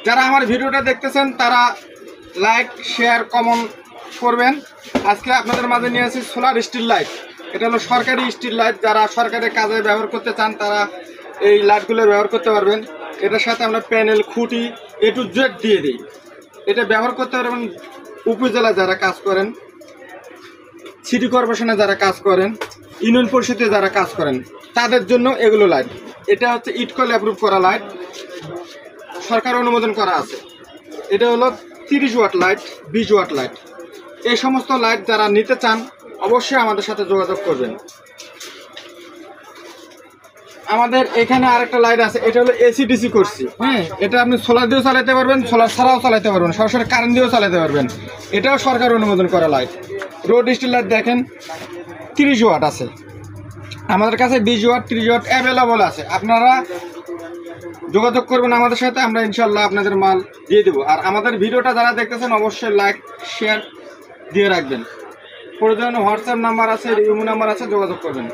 যারা আমার ভিডিওটা দেখতেছেন তারা লাইক শেয়ার কমেন্ট করবেন। আজকে আপনাদের মাঝে নিয়ে আসি সোলার স্ট্রিট লাইট। এটা হলো সরকারি স্ট্রিট লাইট, যারা সরকারের কাজে ব্যবহার করতে চান তারা এই লাইটগুলো ব্যবহার করতে পারবেন। এটার সাথে আমরা প্যানেল খুঁটি A to Z দিয়ে দিই। এটা ব্যবহার করতে পারবেন উপজেলা যারা কাজ করেন, সিটি কর্পোরেশনে যারা কাজ করেন, ইউনিয়ন পরিষদে যারা কাজ করেন তাদের জন্য এগুলো লাইট। এটা হচ্ছে ইটকল অ্যাপ্রুভ করা লাইট, সরকার অনুমোদন করা আছে। এটা হলো 30 ওয়াট লাইট, 20 ওয়াট লাইট। এই সমস্ত লাইট যারা নিতে চান অবশ্যই আমাদের সাথে যোগাযোগ করবেন। আমাদের এখানে আরেকটা লাইট আছে, এটা হলো AC/DC করছি। হ্যাঁ, এটা আপনি সোলার দিয়েও চালাতে পারবেন, সোলার ছাড়াও চালাতে পারবেন, সরাসরি কারেন্ট দিয়েও চালাতে পারবেন। এটাও সরকার অনুমোদন করা লাইট। রোড স্ট্রিট লাইট দেখেন 30 ওয়াট আছে, আমাদের কাছে 20 ওয়াট 30 ওয়াট অ্যাভেলেবল আছে। আপনারা যোগাযোগ করবেন আমাদের সাথে, আমরা ইনশাল্লাহ আপনাদের মাল দিয়ে দেবো। আর আমাদের ভিডিওটা যারা দেখতেছেন অবশ্যই লাইক শেয়ার দিয়ে রাখবেন। প্রয়োজনে হোয়াটসঅ্যাপ নাম্বার আছে, ইমো নাম্বার আছে, যোগাযোগ করবেন।